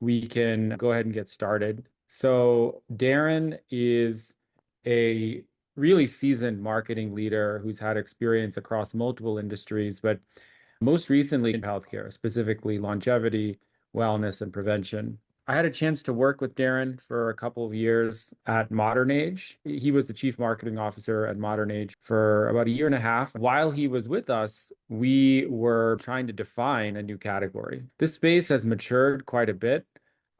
we can go ahead and get started. So, Darren is a really seasoned marketing leader who's had experience across multiple industries, but most recently in healthcare, specifically longevity, wellness, and prevention. I had a chance to work with Darren for a couple of years at Modern Age. He was the chief marketing officer at Modern Age for about a year and a half. While he was with us, we were trying to define a new category. This space has matured quite a bit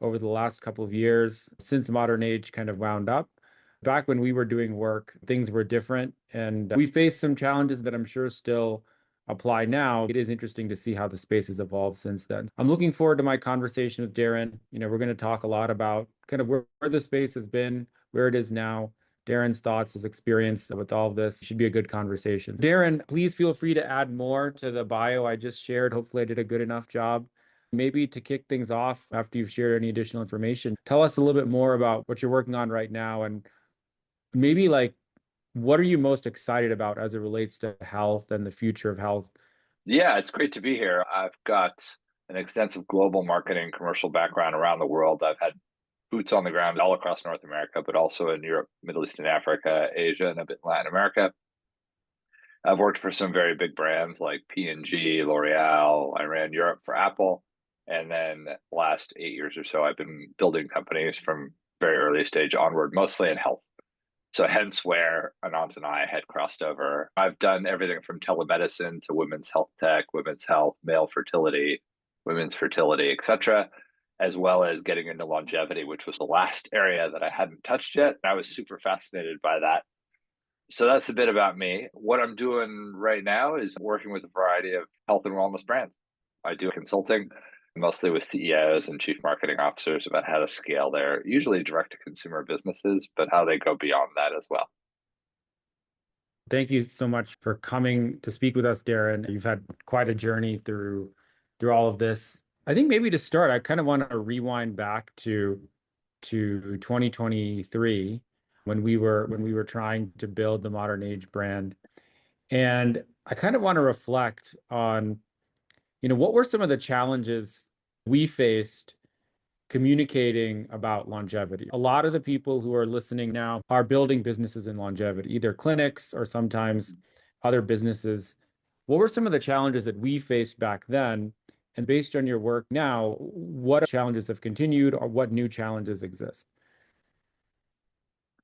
over the last couple of years since Modern Age kind of wound up. Back when we were doing work, things were different, and we faced some challenges that I'm sure still apply now. It is interesting to see how the space has evolved since then. I'm looking forward to my conversation with Darren. We're going to talk a lot about kind of where the space has been, where it is now, Darren's thoughts, his experience with all of this. It should be a good conversation. Darren, please feel free to add more to the bio I just shared. Hopefully, I did a good enough job. Maybe to kick things off after you've shared any additional information, tell us a little bit more about what you're working on right now and maybe what are you most excited about as it relates to health and the future of health? Yeah, it's great to be here. I've got an extensive global marketing commercial background around the world. I've had boots on the ground all across North America, but also in Europe, Middle East and Africa, Asia, and a bit in Latin America. I've worked for some very big brands like P&G, L'Oreal. I ran Europe for Apple. And then last 8 years or so, I've been building companies from very early stage onward, mostly in health. So hence where Anant and I had crossed over. I've done everything from telemedicine to women's health tech, women's health, male fertility, women's fertility, etc., as well as getting into longevity, which was the last area that I hadn't touched yet. And I was super fascinated by that. So that's a bit about me. What I'm doing right now is working with a variety of health and wellness brands. I do consulting mostly with CEOs and chief marketing officers about how to scale their usually direct to consumer businesses, but how they go beyond that as well. Thank you so much for coming to speak with us, Darren. You've had quite a journey through all of this. I think maybe to start, I kind of want to rewind back to 2023 when we were trying to build the Modern Age brand. And I kind of want to reflect on, what were some of the challenges we faced communicating about longevity. A lot of the people who are listening now are building businesses in longevity, either clinics or sometimes other businesses. What were some of the challenges that we faced back then? And based on your work now, what challenges have continued or what new challenges exist?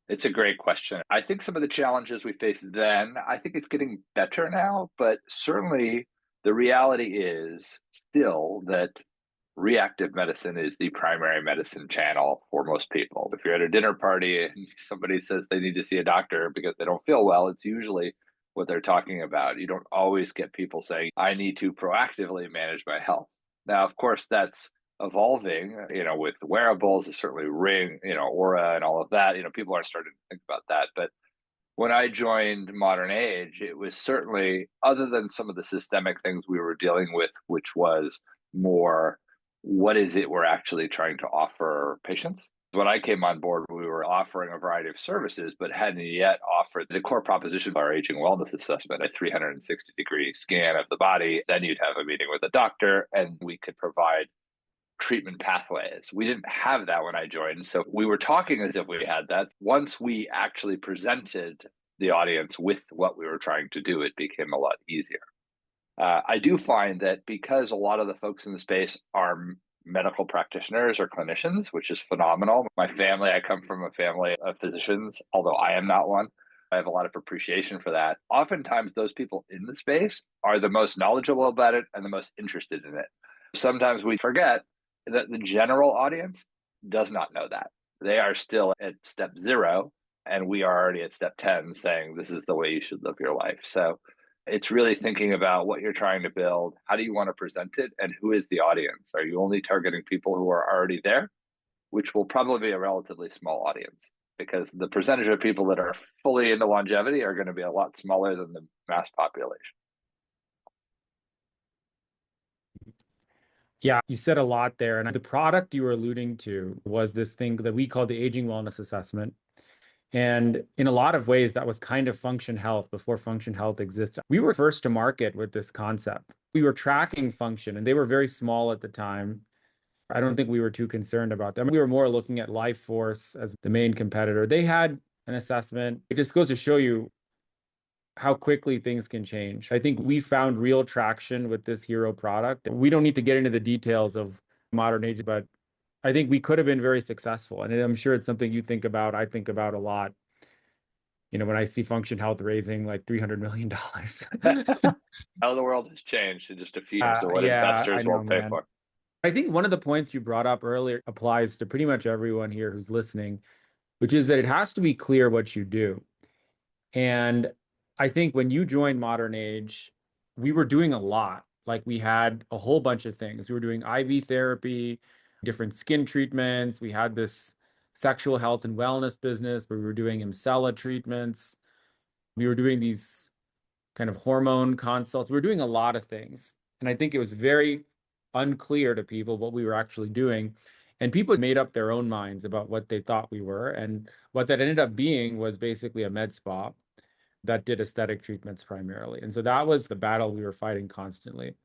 It's a great question. I think some of the challenges we faced then, I think it's getting better now, but certainly the reality is still that reactive medicine is the primary medicine channel for most people. If you're at a dinner party and somebody says they need to see a doctor because they don't feel well, it's usually what they're talking about. You don't always get people saying, I need to proactively manage my health. Now, of course, that's evolving, with wearables, certainly Ring, Aura and all of that. People are starting to think about that. But when I joined Modern Age, it was certainly, other than some of the systemic things we were dealing with, which was more what is it we're actually trying to offer patients? When I came on board, we were offering a variety of services, but hadn't yet offered the core proposition of our aging wellness assessment, a 360-degree scan of the body. Then you'd have a meeting with a doctor, and we could provide treatment pathways. We didn't have that when I joined. So we were talking as if we had that. Once we actually presented the audience with what we were trying to do, it became a lot easier. I do find that because a lot of the folks in the space are medical practitioners or clinicians, which is phenomenal. My family, I come from a family of physicians, although I am not one. I have a lot of appreciation for that. Oftentimes, those people in the space are the most knowledgeable about it and the most interested in it. Sometimes we forget that the general audience does not know that. They are still at step 0, and we are already at step 10 saying this is the way you should live your life. So it's really thinking about what you're trying to build. How do you want to present it? And who is the audience? Are you only targeting people who are already there, which will probably be a relatively small audience, because the percentage of people that are fully into longevity are going to be a lot smaller than the mass population. Yeah, you said a lot there. And the product you were alluding to was this thing that we call the aging wellness assessment. And in a lot of ways, that was kind of function health before function health existed. We were first to market with this concept. We were tracking function, and they were very small at the time. I don't think we were too concerned about them. We were more looking at Life Force as the main competitor. They had an assessment. It just goes to show you how quickly things can change. I think we found real traction with this hero product. We don't need to get into the details of modern age, but I think we could have been very successful. And I'm sure it's something you think about, I think about a lot. When I see Function Health raising like $300 million. How the world has changed in just a few years, or what Yeah, I investors know, will pay man. for. I think one of the points you brought up earlier applies to pretty much everyone here who's listening, which is that it has to be clear what you do. And I think when you joined Modern Age, we were doing a lot. Like we had a whole bunch of things. We were doing IV therapy, different skin treatments. We had this sexual health and wellness business where we were doing Emsella treatments. We were doing these kind of hormone consults. We were doing a lot of things. And I think it was very unclear to people what we were actually doing. And people made up their own minds about what they thought we were. And what that ended up being was basically a med spa that did aesthetic treatments primarily. And so that was the battle we were fighting constantly.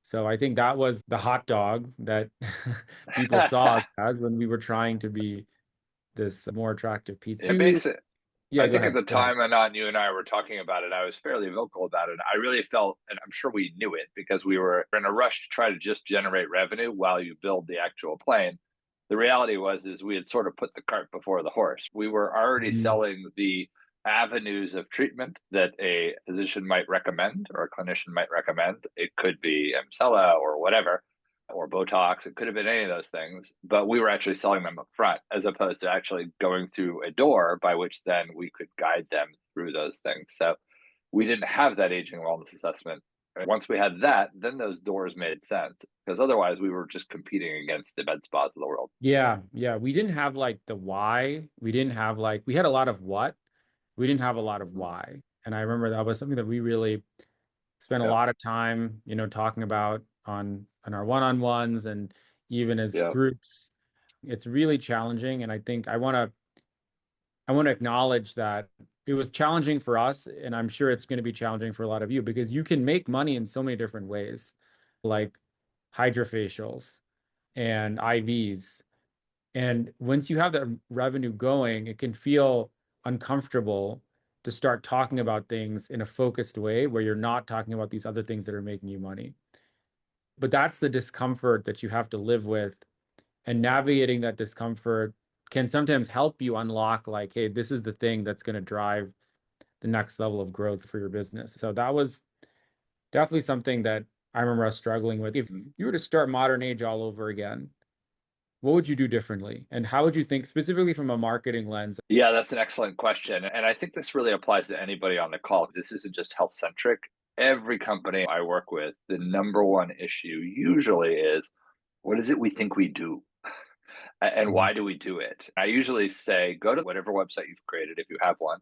So I think that was the hot dog that people saw us as when we were trying to be this more attractive pizza. It makes it. Yeah, I go think at ahead. the Go ahead. time, Anant, you and I were talking about it, I was fairly vocal about it. I really felt, and I'm sure we knew it because we were in a rush to try to just generate revenue while you build the actual plane. The reality was, is we had sort of put the cart before the horse. We were already Mhm. selling the avenues of treatment that a physician might recommend or a clinician might recommend. It could be Emsella or whatever, or Botox. It could have been any of those things, but we were actually selling them up front as opposed to actually going through a door by which then we could guide them through those things. So we didn't have that aging wellness assessment. Once we had that, then those doors made sense because otherwise we were just competing against the med spas of the world. Yeah, yeah. We didn't have like the why. We didn't have like, we had a lot of what. We didn't have a lot of why. And I remember that was something that we really spent a Yeah, lot of time, talking about on our one-on-ones and even as yeah. groups. It's really challenging. And I think I want to acknowledge that it was challenging for us, and I'm sure it's going to be challenging for a lot of you because you can make money in so many different ways, like hydrofacials and IVs. And once you have that revenue going, it can feel uncomfortable to start talking about things in a focused way where you're not talking about these other things that are making you money. But that's the discomfort that you have to live with. And navigating that discomfort can sometimes help you unlock, like, hey, this is the thing that's going to drive the next level of growth for your business. So that was definitely something that I remember us struggling with. If Mhm. you were to start Modern Age all over again, what would you do differently? And how would you think, specifically from a marketing lens? Yeah, that's an excellent question. And I think this really applies to anybody on the call. This isn't just health centric. Every company I work with, the number one issue usually is what is it we think we do? And Mhm. why do we do it? I usually say go to whatever website you've created if you have one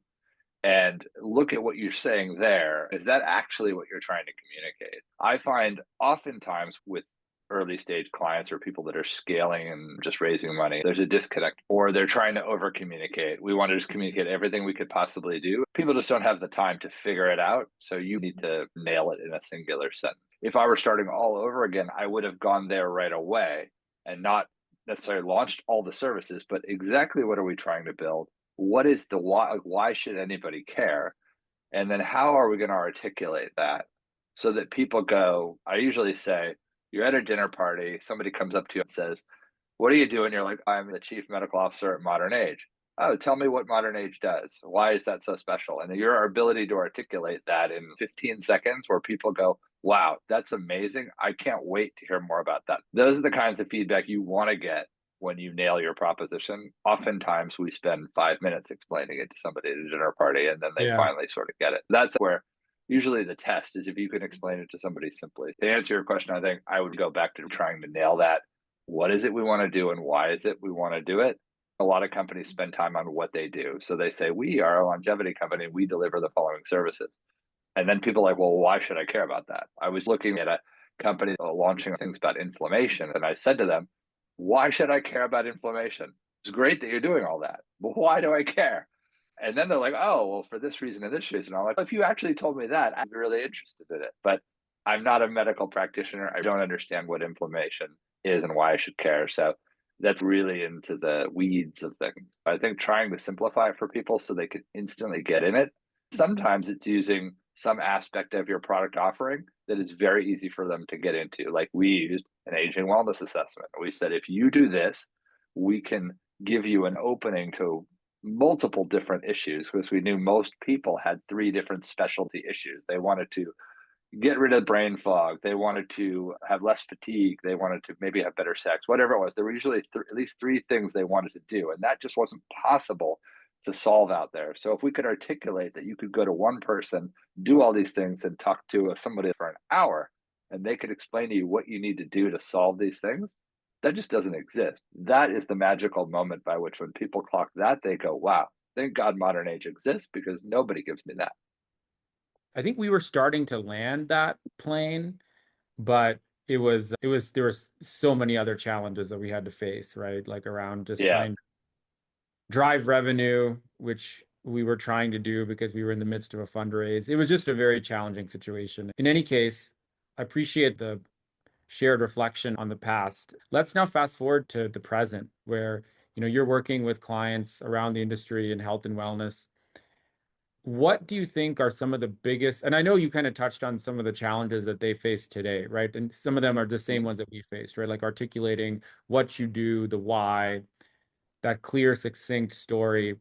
and look at what you're saying there. Is that actually what you're trying to communicate? I find oftentimes with early stage clients or people that are scaling and just raising money, there's a disconnect or they're trying to over communicate. We want to just communicate everything we could possibly do. People just don't have the time to figure it out. So you need to nail it in a singular sentence. If I were starting all over again, I would have gone there right away and not necessarily launched all the services, but exactly what are we trying to build? What is the why? Like, why should anybody care? And then how are we going to articulate that so that people go? I usually say, you're at a dinner party, somebody comes up to you and says, what are you doing? You're like, I'm the chief medical officer at Modern Age. Oh, tell me what Modern Age does. Why is that so special? And your ability to articulate that in 15 seconds where people go, wow, that's amazing. I can't wait to hear more about that. Those are the kinds of feedback you want to get when you nail your proposition. Oftentimes we spend 5 minutes explaining it to somebody at a dinner party and then they Yeah. finally sort of get it. That's where usually the test is if you can explain it to somebody simply. To answer your question, I think I would go back to trying to nail that. What is it we want to do and why is it we want to do it? A lot of companies spend time on what they do. So they say, we are a longevity company. We deliver the following services. And then people are like, well, why should I care about that? I was looking at a company launching things about inflammation. And I said to them, why should I care about inflammation? It's great that you're doing all that, but why do I care? And then they're like, oh, well, for this reason and this reason. I'm like, if you actually told me that, I'd be really interested in it. But I'm not a medical practitioner. I don't understand what inflammation is and why I should care. So that's really into the weeds of things. I think trying to simplify it for people so they can instantly get in it. Sometimes it's using some aspect of your product offering that is very easy for them to get into. Like we used an aging wellness assessment. We said, if you do this, we can give you an opening to multiple different issues because we knew most people had three different specialty issues. They wanted to get rid of brain fog. They wanted to have less fatigue. They wanted to maybe have better sex, whatever it was. There were usually at least three things they wanted to do. And that just wasn't possible to solve out there. So if we could articulate that you could go to one person, do all these things, and talk to somebody for an hour, and they could explain to you what you need to do to solve these things, that just doesn't exist. That is the magical moment by which when people clock that, they go, wow, thank God modern age exists because nobody gives me that. I think we were starting to land that plane, but there was so many other challenges that we had to face, right? Like around just Yeah. trying to drive revenue, which we were trying to do because we were in the midst of a fundraise. It was just a very challenging situation. In any case, I appreciate the shared reflection on the past. Let's now fast forward to the present, where you're working with clients around the industry in health and wellness. What do you think are some of the biggest, and I know you kind of touched on some of the challenges that they face today, right? And some of them are the same ones that we faced, right? Like articulating what you do, the why, that clear, succinct story.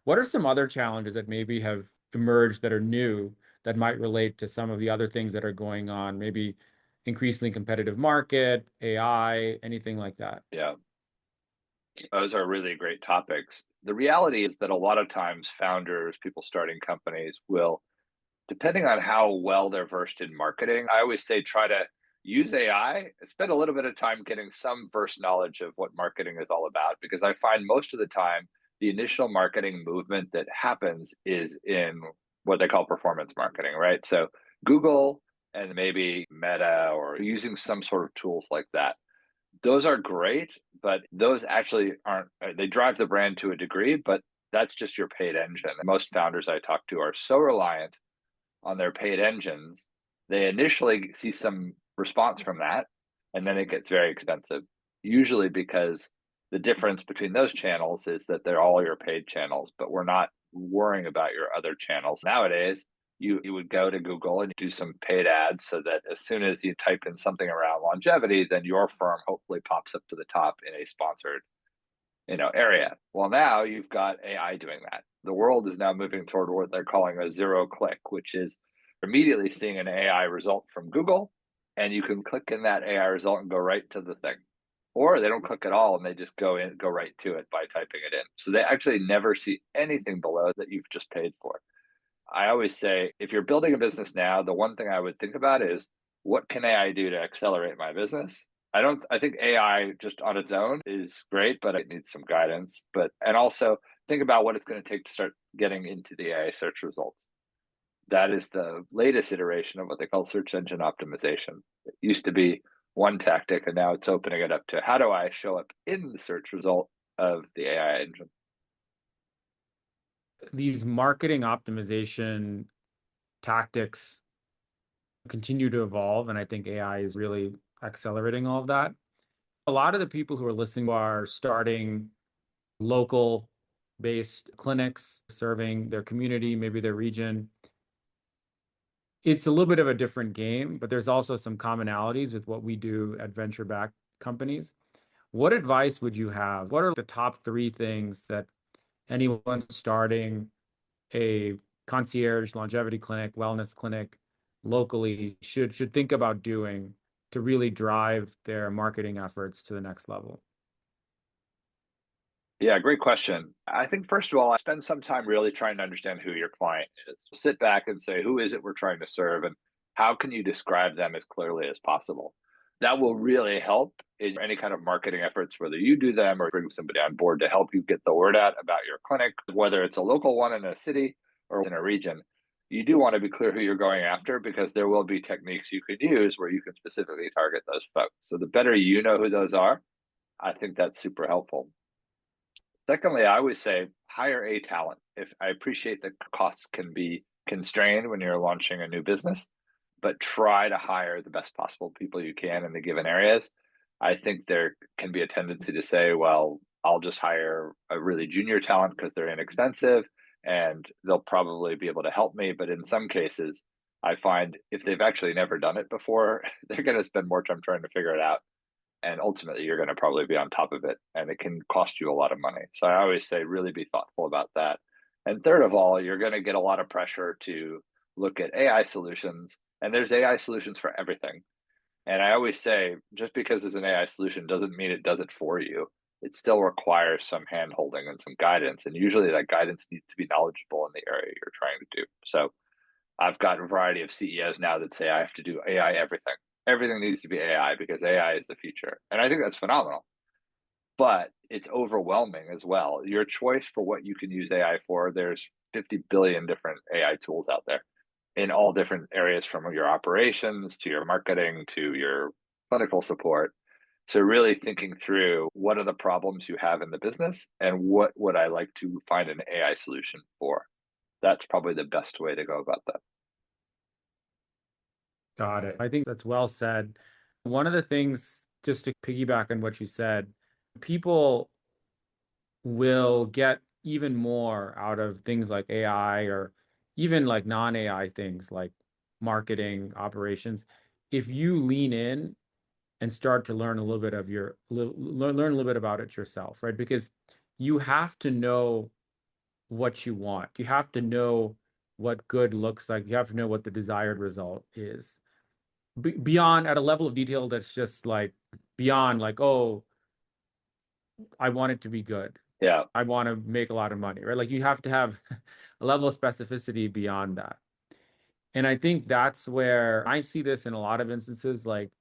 What are some other challenges that maybe have emerged that are new that might relate to some of the other things that are going on? Maybe increasingly competitive market, AI, anything like that? Yeah. Those are really great topics. The reality is that a lot of times founders, people starting companies will, depending on how well they're versed in marketing, I always say try to use AI, spend a little bit of time getting some first knowledge of what marketing is all about, because I find most of the time the initial marketing movement that happens is in what they call performance marketing, right? So Google and maybe Meta or using some sort of tools like that, those are great, but those actually aren't, they drive the brand to a degree, but that's just your paid engine. Most founders I talk to are so reliant on their paid engines. They initially see some response from that, and then it gets very expensive, usually because the difference between those channels is that they're all your paid channels, but we're not worrying about your other channels. Nowadays, you would go to Google and do some paid ads so that as soon as you type in something around longevity, then your firm hopefully pops up to the top in a sponsored area. Well, now you've got AI doing that. The world is now moving toward what they're calling a zero click, which is immediately seeing an AI result from Google, and you can click in that AI result and go right to the thing. Or they don't click at all and they just go right to it by typing it in. So they actually never see anything below that you've just paid for. I always say if you're building a business now, the one thing I would think about is what can AI do to accelerate my business? I think AI just on its own is great, but it needs some guidance. And also think about what it's going to take to start getting into the AI search results. That is the latest iteration of what they call search engine optimization. It used to be one tactic, and now it's opening it up to how do I show up in the search result of the AI engine? These marketing optimization tactics continue to evolve, and I think AI is really accelerating all of that. A lot of the people who are listening are starting local based clinics serving their community, maybe their region. It's a little bit of a different game, but there's also some commonalities with what we do at venture backed companies. What advice would you have? What are the top three things that anyone starting a concierge longevity clinic, wellness clinic locally should think about doing to really drive their marketing efforts to the next level? Yeah, great question. I think first of all, I spend some time really trying to understand who your client is. Sit back and say, who is it we're trying to serve, and how can you describe them as clearly as possible? That will really help in any kind of marketing efforts, whether you do them or bring somebody on board to help you get the word out about your clinic, whether it's a local one in a city or in a region. You do want to be clear who you're going after because there will be techniques you could use where you can specifically target those folks. So the better you know who those are, I think that's super helpful. Secondly, I always say hire a talent. If I appreciate that costs can be constrained when you're launching a new business, but try to hire the best possible people you can in the given areas. I think there can be a tendency to say, well, I'll just hire a really junior talent because they're inexpensive and they'll probably be able to help me. But in some cases, I find if they've actually never done it before, they're going to spend more time trying to figure it out. And ultimately, you're going to probably be on top of it and it can cost you a lot of money. So I always say, really be thoughtful about that. And third of all, you're going to get a lot of pressure to look at AI solutions, and there's AI solutions for everything. And I always say, just because it's an AI solution doesn't mean it does it for you. It still requires some hand holding and some guidance. And usually that guidance needs to be knowledgeable in the area you're trying to do. So I've got a variety of CEOs now that say I have to do AI everything. Everything needs to be AI because AI is the future. And I think that's phenomenal. But it's overwhelming as well. Your choice for what you can use AI for, there's 50 billion different AI tools out there in all different areas from your operations to your marketing to your clinical support. So really thinking through what are the problems you have in the business and what would I like to find an AI solution for? That's probably the best way to go about that. Got it. I think that's well said. One of the things, just to piggyback on what you said, people will get even more out of things like AI or even like non-AI things like marketing operations if you lean in and start to learn a little bit of learn a little bit about it yourself, right? Because you have to know what you want. You have to know what good looks like. You have to know what the desired result is. Beyond at a level of detail that's just like beyond like, oh, I want it to be good. Yeah. I want to make a lot of money, right? Like you have to have a level of specificity beyond that. And I think that's where I see this in a lot of instances, like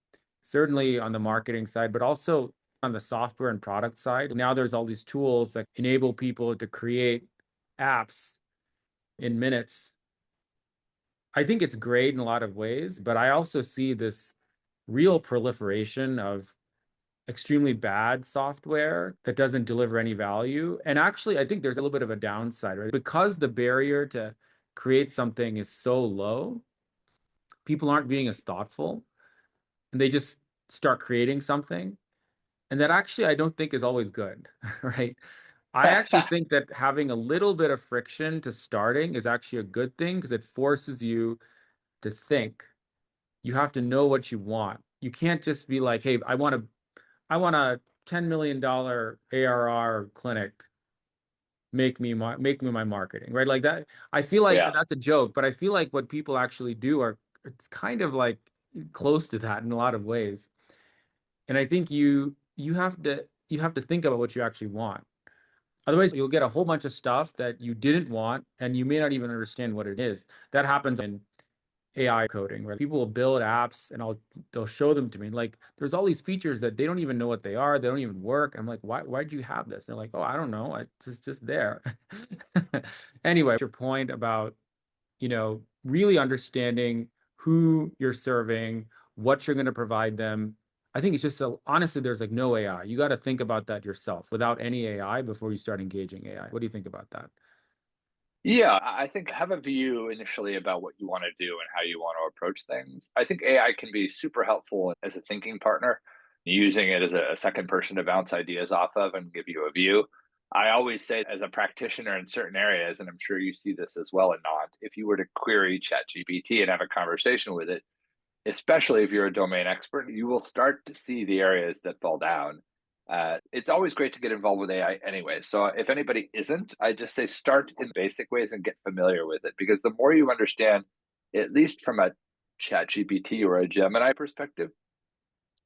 certainly on the marketing side, but also on the software and product side. Now there's all these tools that enable people to create apps in minutes. I think it's great in a lot of ways, but I also see this real proliferation of extremely bad software that doesn't deliver any value. And actually, I think there's a little bit of a downside, right? Because the barrier to create something is so low, people aren't being as thoughtful and they just start creating something. And that actually, I don't think is always good, right? I actually think that having a little bit of friction to starting is actually a good thing because it forces you to think. You have to know what you want. You can't just be like, hey, I want a $10 million ARR clinic. Make me my marketing, right? Like that. I feel like Yeah. that's a joke, but I feel like what people actually do are it's kind of like close to that in a lot of ways. And I think you have to think about what you actually want. Otherwise, you'll get a whole bunch of stuff that you didn't want, and you may not even understand what it is. That happens in AI coding, where people will build apps and they'll show them to me. Like there's all these features that they don't even know what they are. They don't even work. I'm like, why'd you have this? They're like, oh, I don't know. It's just there. Anyway, your point about, really understanding who you're serving, what you're going to provide them. I think it's just so honestly, there's like no AI. You got to think about that yourself without any AI before you start engaging AI. What do you think about that? Yeah, I think have a view initially about what you want to do and how you want to approach things. I think AI can be super helpful as a thinking partner, using it as a second person to bounce ideas off of and give you a view. I always say, as a practitioner in certain areas, and I'm sure you see this as well, Anant, if you were to query ChatGPT and have a conversation with it, especially if you're a domain expert, you will start to see the areas that fall down. It's always great to get involved with AI anyway. So if anybody isn't, I just say start in basic ways and get familiar with it because the more you understand, at least from a chat GPT or a Gemini perspective,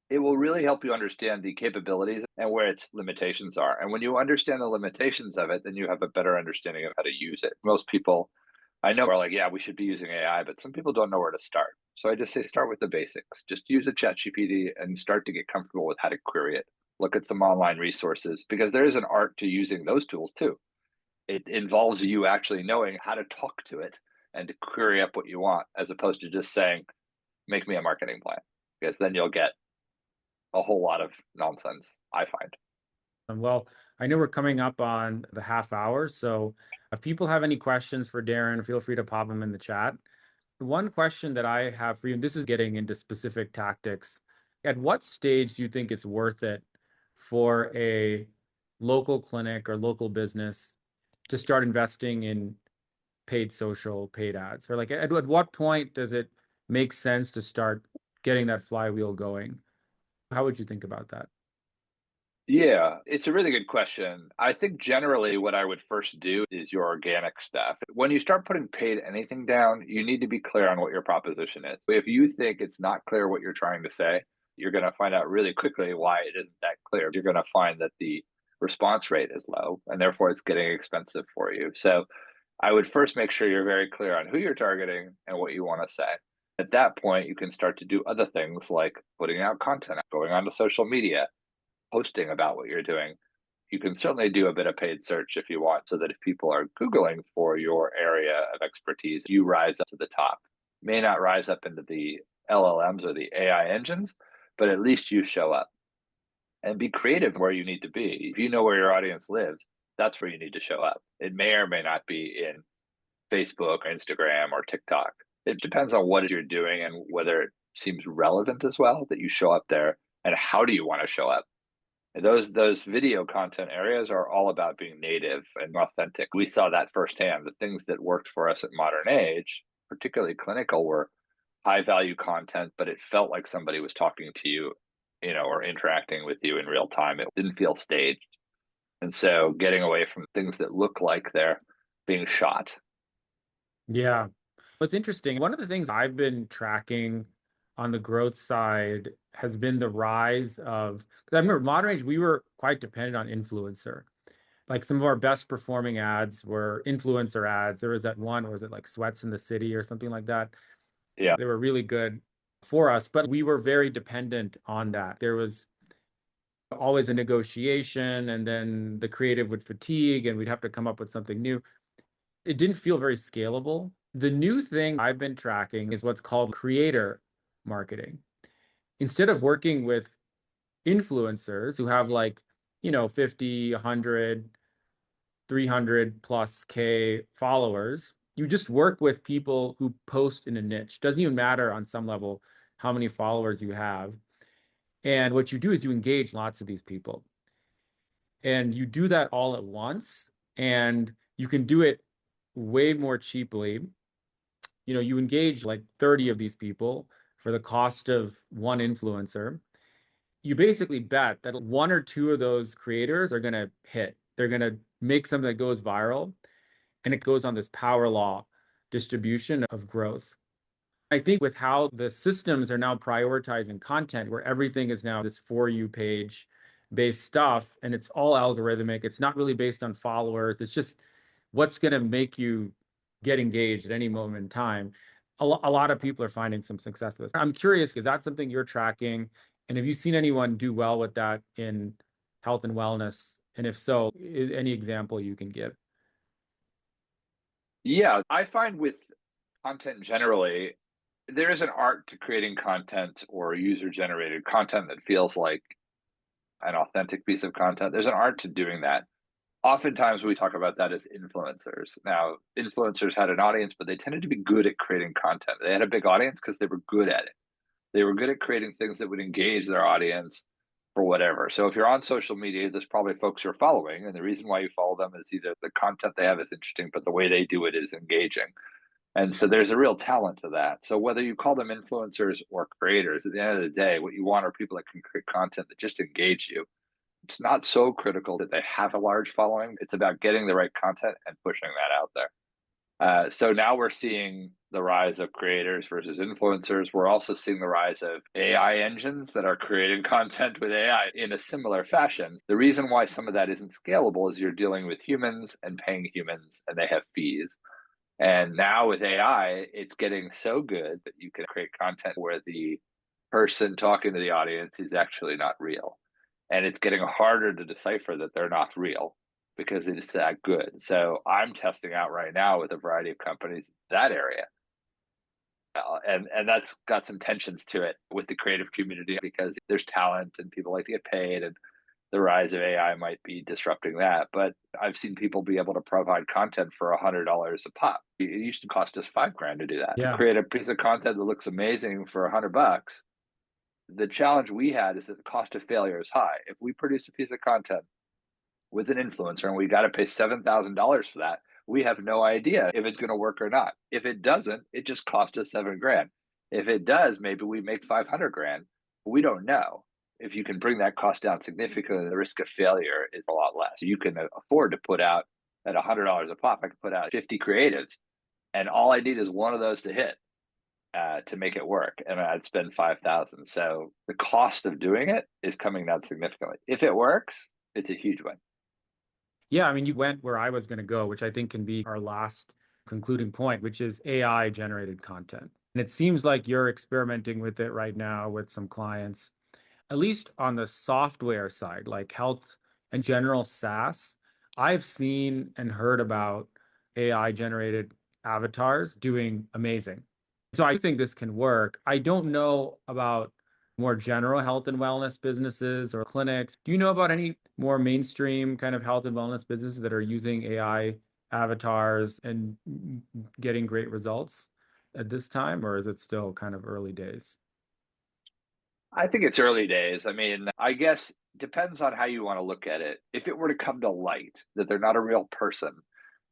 it will really help you understand the capabilities and where its limitations are. And when you understand the limitations of it, then you have a better understanding of how to use it. Most people I know are like, yeah, we should be using AI, but some people don't know where to start. So I just say start with the basics. Just use a chat GPT and start to get comfortable with how to query it. Look at some online resources because there is an art to using those tools too. It involves you actually knowing how to talk to it and to query up what you want, as opposed to just saying, make me a marketing plan, because then you'll get a whole lot of nonsense, I find. Well, I know we're coming up on the half hour, so if people have any questions for Darren, feel free to pop them in the chat. One question that I have for you, and this is getting into specific tactics. At what stage do you think it's worth it for a local clinic or local business to start investing in paid social, paid ads? Or like at what point does it make sense to start getting that flywheel going? How would you think about that? Yeah, it's a really good question. I think generally what I would first do is your organic stuff. When you start putting paid anything down, you need to be clear on what your proposition is. If you think it's not clear what you're trying to say, you're going to find out really quickly why it isn't that clear. You're going to find that the response rate is low and therefore it's getting expensive for you. So I would first make sure you're very clear on who you're targeting and what you want to say. At that point, you can start to do other things like putting out content, going onto social media, posting about what you're doing. You can certainly do a bit of paid search if you want, so that if people are Googling for your area of expertise, you rise up to the top. May not rise up into the LLMs or the AI engines, but at least you show up and be creative where you need to be. If you know where your audience lives, that's where you need to show up. It may or may not be in Facebook, or Instagram, or TikTok. It depends on what you're doing and whether it seems relevant as well that you show up there, and how do you want to show up. Those video content areas are all about being native and authentic. We saw that firsthand. The things that worked for us at Modern Age, particularly clinical, were high value content, but it felt like somebody was talking to you, or interacting with you in real time. It didn't feel staged. And so getting away from things that look like they're being shot. Yeah. What's interesting, one of the things I've been tracking on the growth side has been the rise of, because I remember Modern Age, we were quite dependent on influencer. Like some of our best performing ads were influencer ads. There was that one, or was it like Sweats in the City or something like that? Yeah. They were really good for us, but we were very dependent on that. There was always a negotiation, and then the creative would fatigue, and we'd have to come up with something new. It didn't feel very scalable. The new thing I've been tracking is what's called creator marketing. Instead of working with influencers who have like, 50, 100, 300 plus K followers, you just work with people who post in a niche. Doesn't even matter on some level how many followers you have. And what you do is you engage lots of these people. And you do that all at once, and you can do it way more cheaply. You engage like 30 of these people for the cost of one influencer. You basically bet that one or two of those creators are going to hit. They're going to make something that goes viral, and it goes on this power law distribution of growth. I think with how the systems are now prioritizing content, where everything is now this For You page based stuff, and it's all algorithmic, it's not really based on followers, it's just what's going to make you get engaged at any moment in time. A lot of people are finding some success with this. I'm curious, is that something you're tracking? And have you seen anyone do well with that in health and wellness? And if so, is any example you can give? Yeah. I find with content generally, there is an art to creating content or user generated content that feels like an authentic piece of content. There's an art to doing that. Oftentimes we talk about that as influencers. Now, influencers had an audience, but they tended to be good at creating content. They had a big audience because they were good at it. They were good at creating things that would engage their audience for whatever. So if you're on social media, there's probably folks you're following, and the reason why you follow them is either the content they have is interesting, but the way they do it is engaging. And so there's a real talent to that. So whether you call them influencers or creators, at the end of the day, what you want are people that can create content that just engage you. It's not so critical that they have a large following. It's about getting the right content and pushing that out there. So now we're seeing the rise of creators versus influencers. We're also seeing the rise of AI engines that are creating content with AI in a similar fashion. The reason why some of that isn't scalable is you're dealing with humans and paying humans, and they have fees. And now with AI, it's getting so good that you can create content where the person talking to the audience is actually not real. And it's getting harder to decipher that they're not real because it is that good. So I'm testing out right now with a variety of companies that area. And that's got some tensions to it with the creative community because there's talent and people like to get paid, and the rise of AI might be disrupting that. But I've seen people be able to provide content for $100 a pop. It used to cost us $5,000 to do that. To Yeah. create a piece of content that looks amazing for $100, The challenge we had is that the cost of failure is high. If we produce a piece of content with an influencer and we got to pay $7,000 for that, we have no idea if it's going to work or not. If it doesn't, it just cost us 7 grand. If it does, maybe we make 500 grand. We don't know. If you can bring that cost down significantly, the risk of failure is a lot less. You can afford to put out at $100 a pop. I can put out 50 creatives, and all I need is one of those to hit to make it work, and I'd spend 5,000. So the cost of doing it is coming down significantly. If it works, it's a huge win. Yeah, I mean, you went where I was going to go, which I think can be our last concluding point, which is AI generated content. And it seems like you're experimenting with it right now with some clients, at least on the software side, like health and general SaaS. I've seen and heard about AI generated avatars doing amazing. So I think this can work. I don't know about more general health and wellness businesses or clinics. Do you know about any more mainstream kind of health and wellness businesses that are using AI avatars and getting great results at this time, or is it still kind of early days? I think it's early days. I mean, I guess depends on how you want to look at it. If it were to come to light that they're not a real person,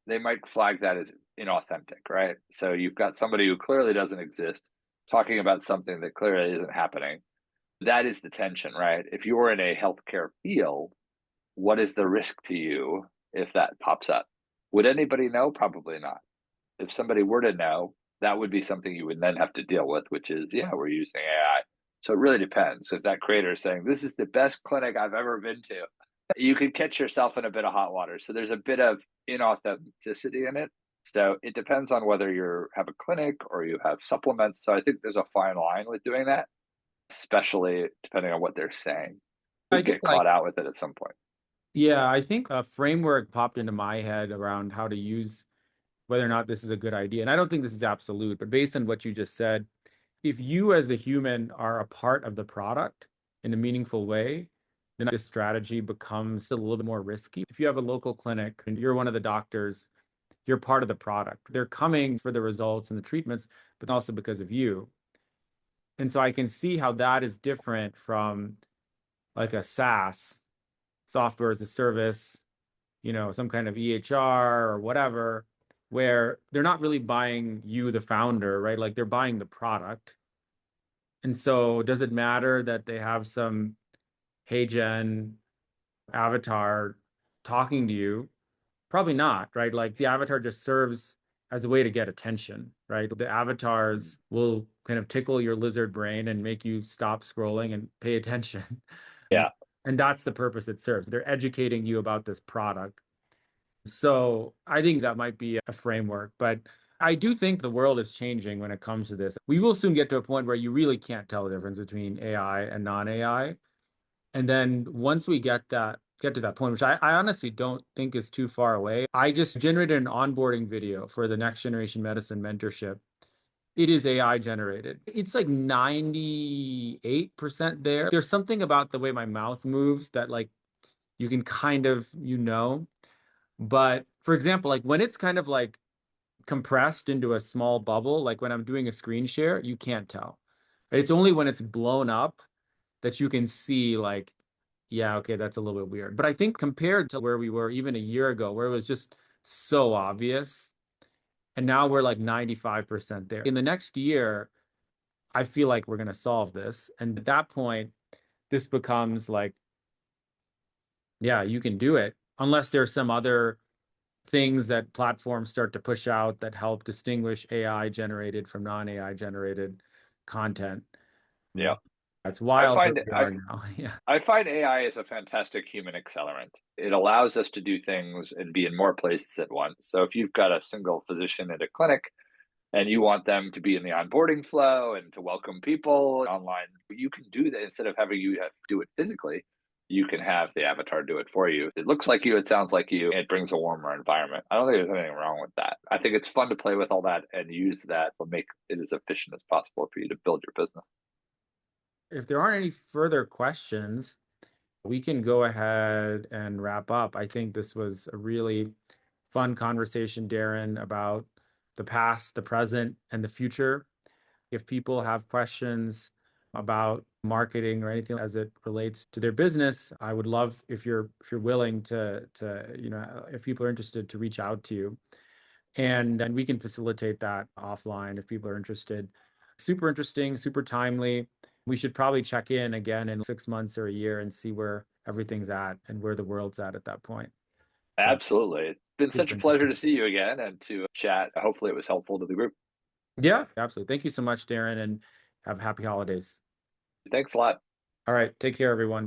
they might flag that as inauthentic, right? So you've got somebody who clearly doesn't exist talking about something that clearly isn't happening. That is the tension, right? If you're in a healthcare field, what is the risk to you if that pops up? Would anybody know? Probably not. If somebody were to know, that would be something you would then have to deal with, which is, yeah, we're using AI. So it really depends. If that creator is saying, this is the best clinic I've ever been to, you could catch yourself in a bit of hot water. So there's a bit of inauthenticity in it. So it depends on whether you have a clinic or you have supplements. So I think there's a fine line with doing that, especially depending on what they're saying. I Could think get like, caught out with it at some point. yeah, I think a framework popped into my head around how to use whether or not this is a good idea. And I don't think this is absolute, but based on what you just said, if you as a human are a part of the product in a meaningful way, then this strategy becomes a little bit more risky. If you have a local clinic and you're one of the doctors, you're part of the product. They're coming for the results and the treatments, but also because of you. And so I can see how that is different from like a SaaS, software as a service, some kind of EHR or whatever, where they're not really buying you, the founder, right? Like they're buying the product. And so does it matter that they have some hey Jen avatar talking to you? Probably not, right? Like the avatar just serves as a way to get attention, right? The avatars will kind of tickle your lizard brain and make you stop scrolling and pay attention. Yeah. And that's the purpose it serves. They're educating you about this product. So I think that might be a framework, but I do think the world is changing when it comes to this. We will soon get to a point where you really can't tell the difference between AI and non-AI. And then once we get to that point, which I honestly don't think is too far away, I just generated an onboarding video for the Next Generation Medicine mentorship. It is AI generated. It's like 98% there. There's something about the way my mouth moves that like you can kind of, but for example, like when it's kind of like compressed into a small bubble, like when I'm doing a screen share, you can't tell. It's only when it's blown up that you can see like, yeah, okay, that's a little bit weird. But I think compared to where we were even a year ago, where it was just so obvious, and now we're like 95% there. In the next year, I feel like we're going to solve this. And at that point, this becomes like, yeah, you can do it unless there's some other things that platforms start to push out that help distinguish AI generated from non-AI generated content. Yeah. That's I wild where find we I are now. Yeah. I find AI is a fantastic human accelerant. It allows us to do things and be in more places at once. So if you've got a single physician at a clinic and you want them to be in the onboarding flow and to welcome people online, you can do that instead of having you have to do it physically. You can have the avatar do it for you. It looks like you, it sounds like you, it brings a warmer environment. I don't think there's anything wrong with that. I think it's fun to play with all that and use that to make it as efficient as possible for you to build your business. If there aren't any further questions, we can go ahead and wrap up. I think this was a really fun conversation, Darren, about the past, the present, and the future. If people have questions about marketing or anything as it relates to their business, I would love if you're willing to if people are interested to reach out to you. And we can facilitate that offline if people are interested. Super interesting, super timely. We should probably check in again in 6 months or a year and see where everything's at and where the world's at that point. So Absolutely. It's been such super a pleasure interesting. to see you again and to chat. Hopefully, it was helpful to the group. Yeah, absolutely. Thank you so much, Darren, and have happy holidays. Thanks a lot. All right, take care, everyone.